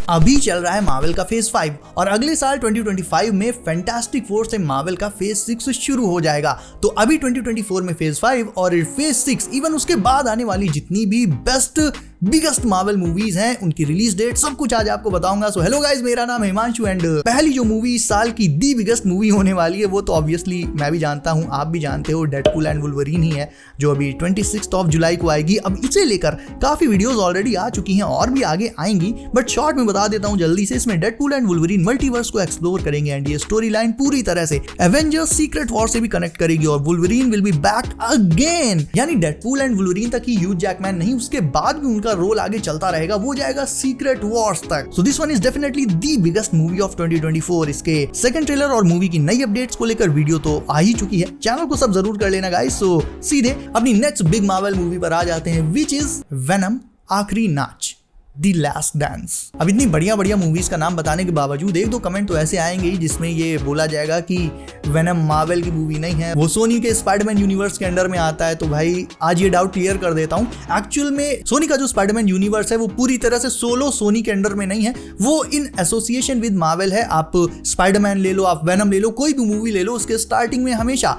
अभी चल रहा है मार्वल का फेज 5 और अगले साल 2025 में फैंटास्टिक फोर से मार्वल का फेज 6 शुरू हो जाएगा। तो अभी 2024 में फेज 5 और फेज 6 इवन उसके बाद आने वाली जितनी भी बेस्ट बिगेस्ट मार्वल मूवीज हैं उनकी रिलीज डेट सब कुछ आज आपको बताऊंगा। सो हेलो गाइस, मेरा नाम है हिमांशु एंड पहली जो मूवी इस साल की दी बिगेस्ट मूवी होने वाली है वो तो ऑब्वियसली मैं भी जानता हूं, आप भी जानते हो, डेडपूल एंड वुल्वरीन ही है जो अभी 26 जुलाई को आएगी। अब इसे लेकर काफी वीडियोस ऑलरेडी आ चुकी हैं और भी आगे आएंगी, बट शॉर्ट में बता देता हूं जल्दी से। इसमें डेडपूल एंड वुल्वरीन मल्टीवर्स को एक्सप्लोर करेंगे एंड ये स्टोरी लाइन पूरी तरह से एवेंजर्स सीक्रेट वॉर से भी कनेक्ट करेगी और Wolverine will be back again, यानी डेडपूल एंड वुल्वरीन तक ही ह्यूज जैकमैन नहीं, उसके बाद भी उनका रोल आगे चलता रहेगा, वो जाएगा सीक्रेट वॉर्स तक। So this one is definitely the biggest movie of 2024। इसके सेकंड ट्रेलर और मूवी की नई अपडेट्स को लेकर वीडियो तो आ ही चुकी है, चैनल को सब जरूर कर लेना गाइस। सो सीधे अपनी नेक्स्ट बिग मार्वल मूवी पर आ जाते हैं, विच इज वेनम आखिरी नाच, द लास्ट डांस। अब इतनी बढ़िया बढ़िया मूवीज का नाम बताने के बावजूद एक दो कमेंट तो ऐसे आएंगे ही जिसमें ये बोला जाएगा कि वेनम मार्वल की मूवी नहीं है, वो सोनी के स्पाइडरमैन यूनिवर्स के अंडर में आता है। तो भाई आज ये डाउट क्लियर कर देता हूँ, एक्चुअल में सोनी का जो स्पाइडरमैन यूनिवर्स है वो पूरी तरह से सोलो सोनी के अंडर में नहीं है, वो इन एसोसिएशन विद मार्वल है। आप स्पाइडरमैन ले लो, आप वेनम ले लो, कोई भी मूवी ले लो, उसके स्टार्टिंग में हमेशा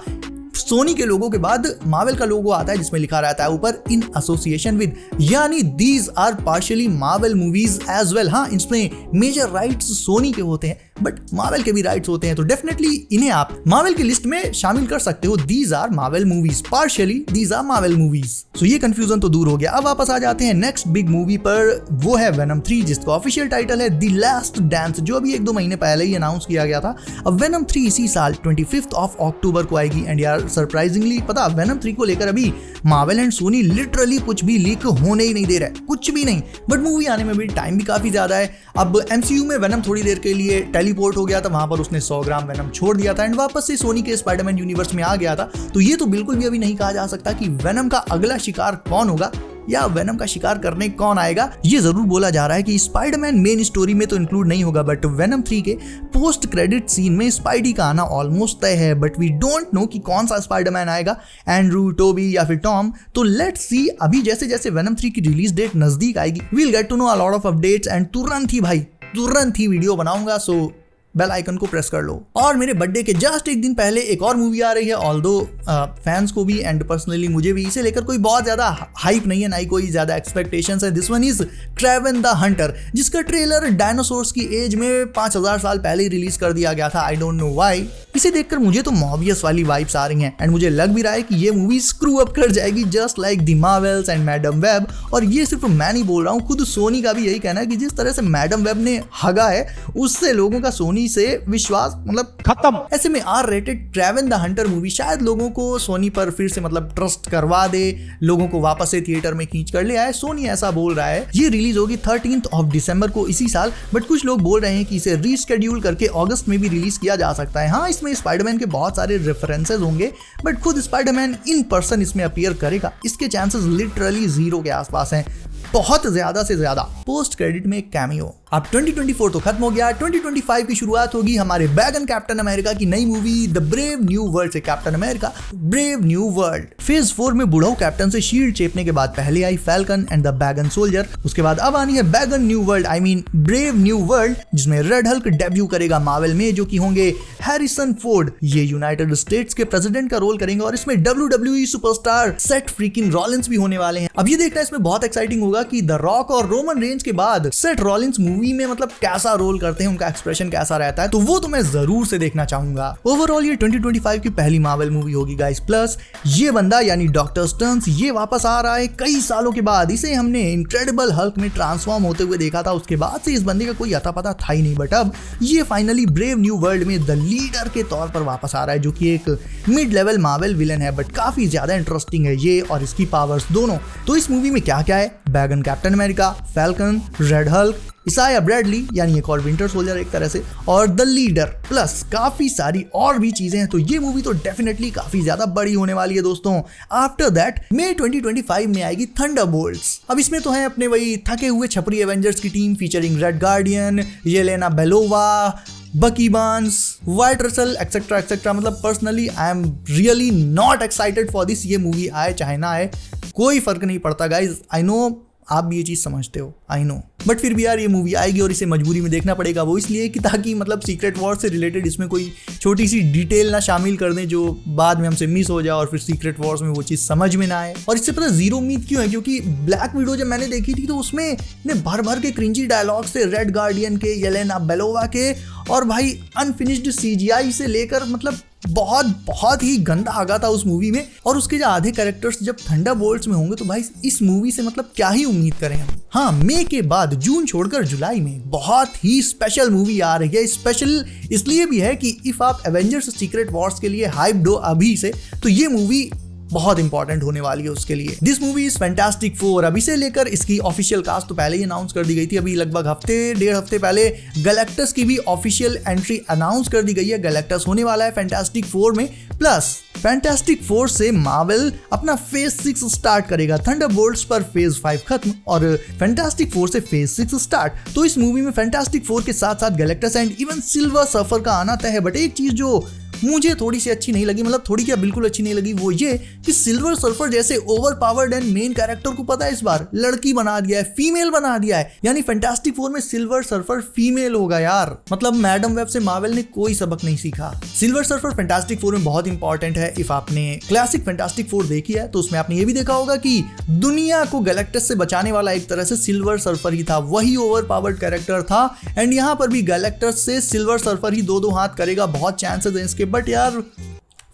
सोनी के लोगों के बाद मार्वल का लोगो आता है जिसमें लिखा रहता है ऊपर इन एसोसिएशन विद, यानी these are partially Marvel movies as well. हाँ, इसमें मेजर राइट्स सोनी के होते हैं बट मार्वल के भी राइट्स होते हैं, तो डेफिनेटली इन्हें आप मार्वल की लिस्ट में शामिल कर सकते हो। These are Marvel movies, partially these are Marvel movies. So ये कंफ्यूजन तो दूर हो गया। अब वापस आ जाते हैं नेक्स्ट बिग मूवी पर, वो है वेनम 3 जिसका ऑफिशियल टाइटल है द लास्ट डांस, जो अभी 1-2 महीने पहले ही अनाउंस किया गया था। अब वेनम 3 इसी साल 25 अक्टूबर को आएगी एंड यार सरप्राइजिंगली पता, वेनम 3 को लेकर अभी मार्वल एंड सोनी लिटरली कुछ भी लीक होने ही नहीं दे रहा है, कुछ भी नहीं, बट मूवी आने में भी टाइम भी काफी ज्यादा है। अब एमसीयू में वेनम थोड़ी देर के लिए टेलीपोर्ट हो गया था, वहां पर उसने 100 ग्राम वेनम छोड़ दिया था एंड वापस से सोनी के स्पाइडरमैन यूनिवर्स में आ गया था। तो ये तो बिल्कुल भी अभी नहीं कहा जा सकता कि वेनम का अगला शिकार कौन होगा या वेनम का शिकार करने कौन आएगा। ये जरूर बोला जा रहा है कि स्पाइडरमैन मेन स्टोरी में तो इंक्लूड नहीं होगा, बट वेनम 3 के पोस्ट क्रेडिट सीन में स्पाइडी का आना ऑलमोस्ट तय है, बट वी डोंट नो कि कौन सा स्पाइडरमैन आएगा, एंड्रू, टोबी या फिर टॉम। तो लेट्स सी, अभी जैसे जैसे वेनम 3 की रिलीज डेट नजदीक आएगी we'll get to know a lot of updates and तुरंत ही वीडियो बनाऊंगा। सो बेल आइकन को प्रेस कर लो। और मेरे बर्थडे के जस्ट एक दिन पहले एक और मूवी आ रही है, ऑल्दो फैंस को भी एंड पर्सनली मुझे भी इसे लेकर कोई बहुत ज्यादा हाइप नहीं है, ना ही कोई ज्यादा एक्सपेक्टेशंस है। This one is Kraven the Hunter, जिसका ट्रेलर डायनासोर्स की एज में 5000 साल पहले ही रिलीज कर दिया गया था। I don't know why. इसे देखकर मुझे तो मॉबियस वाली वाइब्स आ रही हैं एंड मुझे लग भी रहा है कि ये मूवी स्क्रू अप कर जाएगी just like the Marvels and Madame Web. और ये सिर्फ मैं नहीं बोल रहा हूँ, खुद सोनी का भी यही कहना है कि जिस तरह से मैडम वेब ने हगा है उससे लोगों का सोनी से विश्वास मतलब खत्म। ऐसे में R rated Kraven the Hunter movie शायद लोगों को सोनी पर फिर से मतलब ट्रस्ट करवा दे, लोगों को वापस से थिएटर में खींच कर ले आए, सोनी ऐसा बोल रहा है। ये रिलीज होगी 13 दिसंबर को इसी साल, बट कुछ लोग बोल रहे हैं कि इसे रीस्केड्यूल करके अगस्त में भी रिलीज किया जा सकता है। हाँ, इसमें स्पाइडरमैन के बहुत सारे रेफरेंसेस होंगे बट खुद स्पाइडरमैन इन पर्सन इसमें अपीयर करेगा, इसके चांसेस लिटरली 0 के आसपास हैं, बहुत ज्यादा से ज्यादा। पोस्ट क्रेडिट में कैमियो। अब 2024 तो खत्म हो गया, 2025 की शुरुआत होगी हमारे बैगन कैप्टन अमेरिका की नई movie the brave new world से। Captain America brave new world. Phase 4 में बुढ़ऊ कैप्टन से शील्ड चेपने के बाद पहले आई फैल्कन एंड द बैगन सोल्जर, उसके बाद अब आनी है बैगन new world, I mean brave new world, जिसमें रेड हल्क डेब्यू करेगा मार्वल में, जो कि होंगे हैरिसन फोर्ड। ये यूनाइटेड स्टेट्स के प्रेसिडेंट का रोल करेंगे और इसमें WWE superstar Seth freaking Rollins भी होने वाले हैं। अब ये देखना इसमें बहुत एक्साइटिंग होगा कि द रॉक और रोमन रेंज के बाद सेथ रॉलिंस मूवी में मतलब कैसा रोल करते हैं, उनका एक्सप्रेशन कैसा रहता है, तो वो तो मैं जरूर से देखना चाहूंगा। ओवरऑल ये 2025 की पहली मार्वल मूवी होगी गाइस। प्लस ये बंदा यानी डॉक्टर स्टर्न्स ये वापस आ रहा है कई सालों के बाद। इसे हमने इनक्रेडिबल हल्क में ट्रांसफॉर्म होते हुए देखा था, उसके बाद से इस बंदे का कोई अता पता था ही नहीं, बट अब ये फाइनली ब्रेव न्यू वर्ल्ड में द लीडर के तौर पर वापस आ रहा है, जो कि एक मिड लेवल मार्वल विलन है, बट काफी ज्यादा इंटरेस्टिंग है ये और इसकी पावर्स दोनों। तो इस मूवी में क्या क्या है, बैगन captain America, falcon, red Hulk, Isaiah Bradley यानी एक और विंटर सोल्जर एक तरह से, और द लीडर, प्लस काफी सारी और भी चीजें हैं। तो ये मूवी तो डेफिनेटली काफी ज्यादा बड़ी होने वाली है दोस्तों। आफ्टर दैट मई 2025 में आएगी थंडरबोल्ट्स। अब इसमें तो है अपने वही थके हुए छपरी एवेंजर्स की team featuring Red Guardian, Yelena Belova, Bucky Barnes, Wyatt Russell etcetera etcetera. मतलब personally I am really not excited for this. ये मूवी आए चाहे ना आए कोई फर्क नहीं पड़ता गाइज। आई नो आप भी ये चीज समझते हो, आई नो, बट फिर भी यार ये मूवी आएगी और इसे मजबूरी में देखना पड़ेगा। वो इसलिए कि ताकि मतलब सीक्रेट वॉर से रिलेटेड इसमें कोई छोटी सी डिटेल ना शामिल कर दें जो बाद में हमसे मिस हो जाए और फिर सीक्रेट वॉर्स में वो चीज समझ में ना आए। और इससे पता जीरो उम्मीद क्यों है, क्योंकि ब्लैक विडो जब मैंने देखी थी तो उसमें भर भर के क्रिंजी डायलॉग थे, रेड गार्डियन के, येलेना बेलोवा के, और भाई अनफिनिश्ड सीजीआई से लेकर मतलब बहुत ही गंदा आ गया था उस मूवी में। और उसके जो आधे कैरेक्टर्स जब थंडरबोल्ट्स में होंगे तो भाई इस मूवी से मतलब क्या ही उम्मीद करें हम। हाँ, मई के बाद जून छोड़कर जुलाई में बहुत ही स्पेशल मूवी आ रही है। स्पेशल इसलिए भी है कि इफ आप एवेंजर्स सीक्रेट वॉर्स के लिए हाइप्ड हो अभी से, तो ये मूवी बहुत इंपॉर्टेंट होने वाली है उसके लिए। This movie is fantastic four. अभी से लेकर इसकी ऑफिशियल कास्ट तो पहले ही अनाउंस कर दी गई थी, अभी लगभग डेढ़ हफ्ते पहले गैलेक्टस की भी ऑफिशियल एंट्री अनाउंस कर दी गई है। गैलेक्टस होने वाला है फैंटास्टिक फोर में। प्लस फैंटास्टिक फोर से मार्वल अपना फेज 6 स्टार्ट करेगा। थंडरबोल्ट्स पर फेज 5 खत्म और फैंटास्टिक फोर से फेज 6 स्टार्ट। तो इस मूवी में फैंटास्टिक फोर के साथ साथ Galactus and even silver surfer का आना तय है। बट एक चीज जो मुझे थोड़ी सी अच्छी नहीं लगी, मतलब थोड़ी क्या बिल्कुल अच्छी नहीं लगी, वो ये कि सिल्वर सर्फर जैसे over powered and main character को पता है इस बार लड़की बना दिया है, फीमेल बना दिया है। यानी फैंटास्टिक फोर में सिल्वर सर्फर फीमेल होगा यार। मतलब मैडम वेब से मार्वल ने कोई सबक नहीं सीखा। सिल्वर सर्फर फैंटास्टिक फोर में बहुत इंपॉर्टेंट है। इफ आपने क्लासिक फैंटास्टिक फोर देखी है तो उसमें आपने ये भी देखा होगा कि दुनिया को गैलेक्टस से बचाने वाला एक तरह से सिल्वर सर्फर ही था, वही ओवर पावर्ड कैरेक्टर था। एंड यहाँ पर भी गैलेक्टस से सिल्वर सर्फर ही दो हाथ करेगा, बहुत चांसेस हैं इसके। बट यार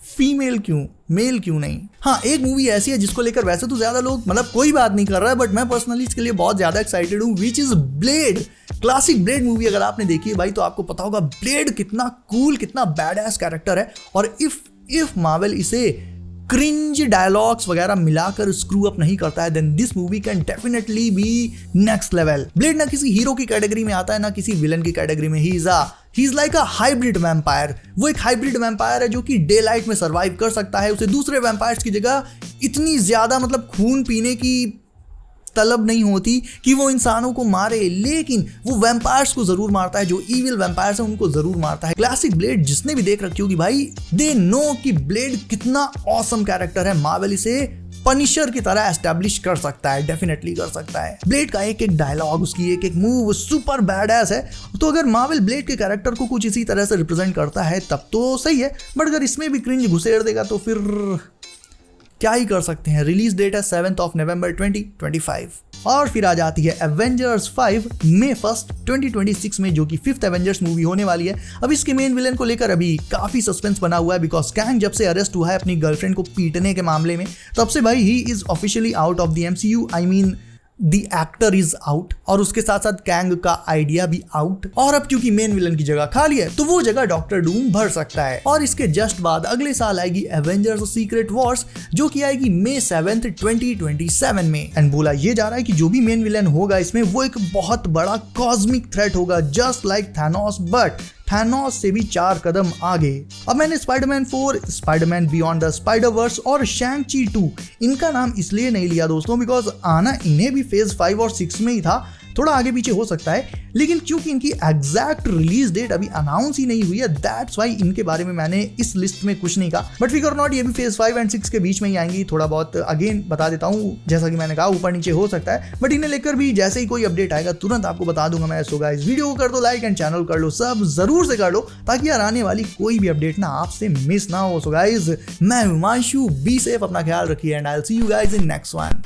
फीमेल क्यों, मेल क्यों नहीं? हाँ, एक मूवी ऐसी है जिसको लेकर वैसे तो ज्यादा लोग मतलब कोई बात नहीं कर रहा है, बट मैं पर्सनली इसके लिए बहुत ज्यादा एक्साइटेड हूँ, which is blade. Classic blade movie अगर आपने देखी है भाई तो आपको पता होगा ब्लेड कितना कूल, कितना बैडएस कैरेक्टर है। और इफ मार्वल इसे क्रिंज डायलॉग्स वगैरह मिलाकर स्क्रू अप नहीं करता है, then this movie can definitely be next level. Blade ना किसी हीरो की कैटेगरी में आता है ना किसी विलन की कैटेगरी में। He is like a hybrid vampire. वो एक हाइब्रिड वैम्पायर है जो कि डे लाइट में सर्वाइव कर सकता है। उसे दूसरे वैम्पायर्स की जगह इतनी ज्यादा मतलब खून पीने की तलब नहीं होती कि वो इंसानों को मारे, लेकिन वो वैम्पायर्स को जरूर मारता है। जो इविल वैम्पायर्स हैं उनको जरूर मारता है। क्लासिक ब्लेड जिसने भी देख रखी होगी भाई, दे नो कि ब्लेड कितना ऑसम कैरेक्टर है। मार्वल इसे पनिशर की तरह एस्टैब्लिश कर सकता है, डेफिनेटली कर सकता है। ब्लेड का एक एक डायलॉग, उसकी एक एक मूव सुपर बैडएस है। तो अगर मार्वल ब्लेड के कैरेक्टर को कुछ इसी तरह से रिप्रेजेंट करता है तब तो सही है, बट अगर इसमें भी क्रिंज घुसेड़ देगा तो फिर क्या ही कर सकते हैं। रिलीज डेट है 7 नवंबर 2025। और फिर आ जाती है एवेंजर्स 5 मई 1, 2026 में, जो कि 5th एवेंजर्स मूवी होने वाली है। अब इसके मेन विलेन को लेकर अभी काफी सस्पेंस बना हुआ है, बिकॉज कैंग जब से अरेस्ट हुआ है अपनी गर्लफ्रेंड को पीटने के मामले में, तब से भाई he is officially out of the MCU. I mean the actor is out, और उसके साथ साथ कैंग का आइडिया भी आउट। और अब क्योंकि मेन विलन की जगह खाली है तो वो जगह डॉक्टर डूम भर सकता है। और इसके जस्ट बाद अगले साल आएगी एवेंजर्स सीक्रेट वॉर्स, जो कि आएगी मई 7, 2027 में। एंड बोला ये जा रहा है कि जो भी मेन विलन होगा इसमें वो एक बहुत बड़ा कॉस्मिक थ्रेट होगा, just like Thanos, but Thanos से भी 4 कदम आगे। अब मैंने Spiderman 4, Spiderman beyond the Spider-Verse और शैंग-ची 2 इनका नाम इसलिए नहीं लिया दोस्तों बिकॉज आना इन्हें भी फेज 5 और 6 में ही था, थोड़ा आगे पीछे हो सकता है, लेकिन क्योंकि इनकी एग्जैक्ट रिलीज डेट अभी अनाउंस ही नहीं हुई है, दैट्स वाई इनके बारे में मैंने इस लिस्ट में कुछ नहीं कहा। बट फिगर नॉट, ये भी फेज 5 एंड 6 के बीच में ही आएंगी। थोड़ा बहुत अगेन बता देता हूँ, जैसा कि मैंने कहा ऊपर नीचे हो सकता है, बट इन्हें लेकर भी जैसे ही कोई अपडेट आएगा तुरंत आपको बता दूंगा मैं। सो गाइस, वीडियो को कर दो लाइक एंड चैनल कर लो सब, जरूर से कर लो, ताकि यार आने वाली कोई भी अपडेट ना आपसे मिस ना हो। सो गाइस, मैं हिमांशु, बी सेफ, अपना ख्याल रखिए and I will see you guys in next one.